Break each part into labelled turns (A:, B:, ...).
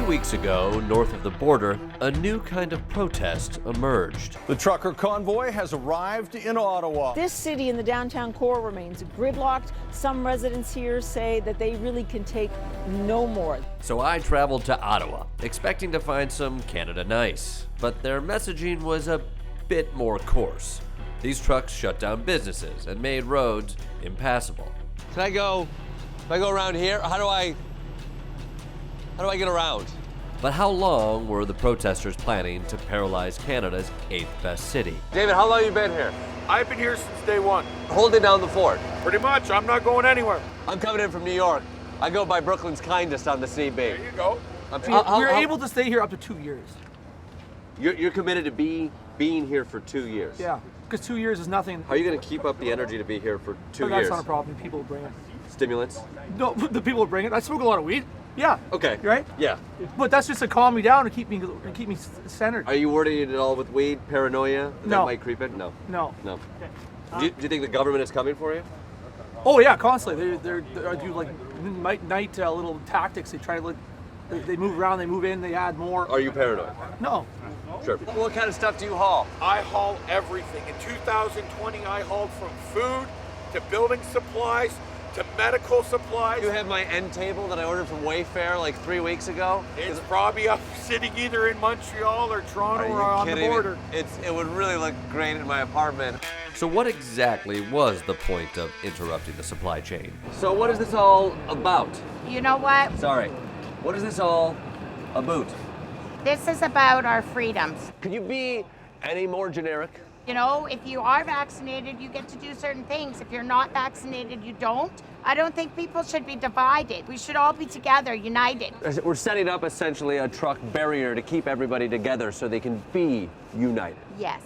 A: weeks ago, north of the border, a new kind of protest emerged.
B: The trucker convoy has arrived in Ottawa.
C: This city in the downtown core remains gridlocked. Some residents here say that they really can take no more.
A: So I traveled to Ottawa, expecting to find some Canada Nice. But their messaging was a bit more coarse. These trucks shut down businesses and made roads impassable.
D: Can I go around here? How do I get around?
A: But how long were the protesters planning to paralyze Canada's 8th best city?
D: David, how long have you been here?
E: I've been here since day one.
D: Holding down the fort.
E: Pretty much. I'm not going anywhere.
D: I'm coming in from New York. I go by Brooklyn's kindest on the CB.
E: There you go.
F: We're able to stay here up to 2 years.
D: You're committed to being here for 2 years?
F: Yeah, because 2 years is nothing.
D: How are you going to keep up the energy to be here for 2 years?
F: That's not a problem. People will bring it.
D: Stimulants?
F: No, the people will bring it. I smoke a lot of weed. Yeah.
D: Okay.
F: Right?
D: Yeah.
F: But that's just to calm me down and keep me centered.
D: Are you worried at all with weed? Paranoia? That
F: No.
D: might creep in? No.
F: No.
D: No. Do you think the government is coming for you?
F: Oh yeah, constantly. They do like night little tactics. They try to they move around, they move in, they add more.
D: Are you paranoid?
F: No.
D: Sure. What kind of stuff do you haul?
E: I haul everything. In 2020, I hauled from food to building supplies to medical supplies.
D: You have my end table that I ordered from Wayfair like 3 weeks ago.
E: It's probably up sitting either in Montreal or Toronto or on the border.
D: It would really look great in my apartment.
A: So what exactly was the point of interrupting the supply chain?
D: So what is this all about?
G: You know what?
D: Sorry. What is this all about?
G: This is about our freedoms.
D: Could you be any more generic?
G: You know, if you are vaccinated, you get to do certain things. If you're not vaccinated, you don't. I don't think people should be divided. We should all be together, united.
D: We're setting up essentially a truck barrier to keep everybody together so they can be united.
G: Yes.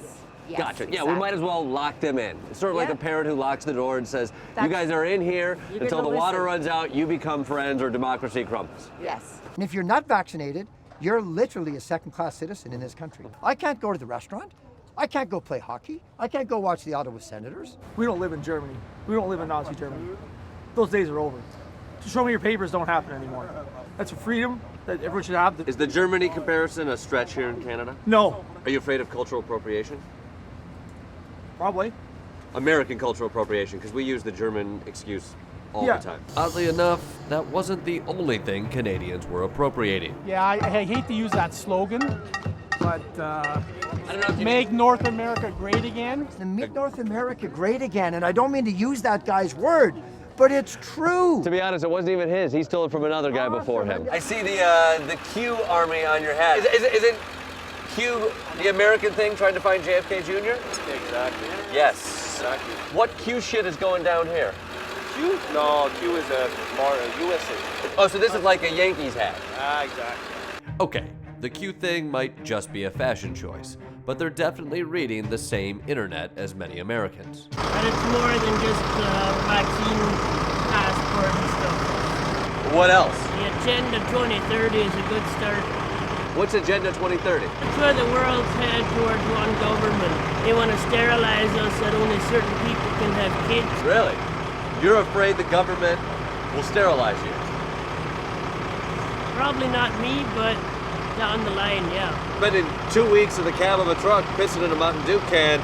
G: Yes,
D: Gotcha.
G: exactly.
D: Yeah, we might as well lock them in. It's sort of like a parent who locks the door and says, you guys are in here until the water runs out, you become friends, or democracy crumbles.
G: Yes.
H: And if you're not vaccinated, you're literally a second-class citizen in this country. I can't go to the restaurant. I can't go play hockey. I can't go watch the Ottawa Senators.
F: We don't live in Germany. We don't live in Nazi Germany. Those days are over. To show me your papers don't happen anymore. That's a freedom that everyone should have.
D: Is the Germany comparison a stretch here in Canada?
F: No.
D: Are you afraid of cultural appropriation?
F: Probably.
D: American cultural appropriation, because we use the German excuse all the time.
A: Oddly enough, that wasn't the only thing Canadians were appropriating.
I: Yeah, I hate to use that slogan, but
D: I don't know if you
I: make North America great again.
H: And make North America great again. And I don't mean to use that guy's word, but it's true.
D: To be honest, it wasn't even his. He stole it from another guy before him. I see the Q army on your hat. Isn't Q the American thing, trying to find JFK Jr.?
E: Exactly.
D: Yes.
E: Exactly.
D: What Q shit is going down here?
E: Q? No, Q is more a USA.
D: Oh, so this is like a Yankees hat.
E: Exactly.
A: Okay, the Q thing might just be a fashion choice, but they're definitely reading the same internet as many Americans.
J: And it's more than just vaccine passport and stuff.
D: What else?
J: The Agenda 2030 is a good start.
D: What's Agenda 2030?
J: It's where the world's head towards one government. They want to sterilize us so that only certain people can have kids.
D: Really? You're afraid the government will sterilize you?
J: Probably not me, but down the line, yeah.
D: Spending 2 weeks in the cab of a truck pissing in a Mountain Dew can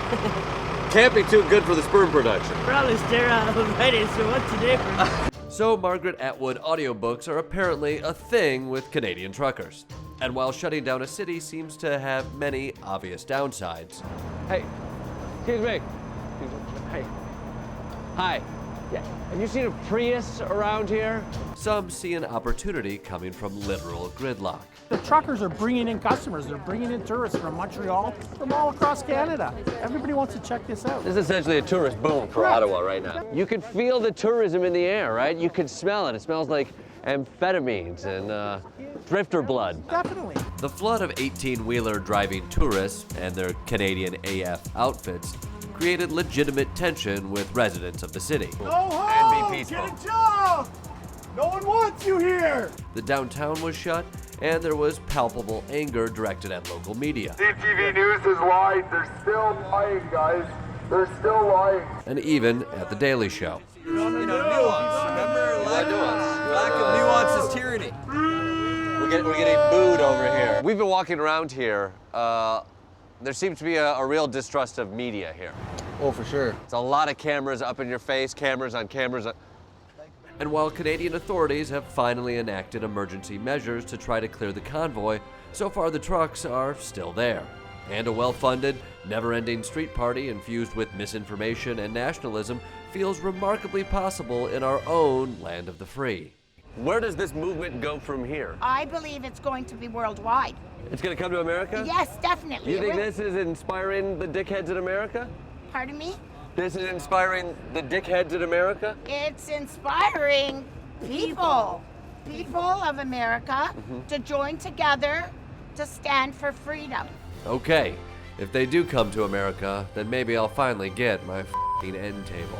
D: can't be too good for the sperm production.
J: Probably sterile already, so what's the difference?
A: So Margaret Atwood audiobooks are apparently a thing with Canadian truckers. And while shutting down a city seems to have many obvious downsides.
D: Hey, excuse me. Hey. Hi. Yeah. Have you seen a Prius around here?
A: Some see an opportunity coming from literal gridlock.
I: The truckers are bringing in customers. They're bringing in tourists from Montreal, from all across Canada. Everybody wants to check this out.
D: This is essentially a tourist boom for Ottawa right now. You could feel the tourism in the air, right? You could smell it. It smells like amphetamines and drifter blood.
I: Definitely.
A: The flood of 18-wheeler driving tourists and their Canadian AF outfits created legitimate tension with residents of the city.
I: Go home! And be peaceful. Get a job! No one wants you here!
A: The downtown was shut, and there was palpable anger directed at local media.
E: CTV News is lying. They're still lying, guys. They're still lying.
A: And even at The Daily Show.
K: Nuance. Remember? Lack of nuance is tyranny.
D: We're We're getting booed over here. We've been walking around here. There seems to be a real distrust of media here.
K: Oh, for sure.
D: It's a lot of cameras up in your face, cameras on cameras.
A: And while Canadian authorities have finally enacted emergency measures to try to clear the convoy, so far the trucks are still there. And a well-funded, never-ending street party infused with misinformation and nationalism feels remarkably possible in our own land of the free.
D: Where does this movement go from here?
G: I believe it's going to be worldwide.
D: It's going to come to America?
G: Yes, definitely.
D: You think this is inspiring the dickheads in America?
G: Pardon me?
D: This is inspiring the dickheads in America?
G: It's inspiring people of America to join together to stand for freedom.
A: Okay, if they do come to America, then maybe I'll finally get my f***ing end table.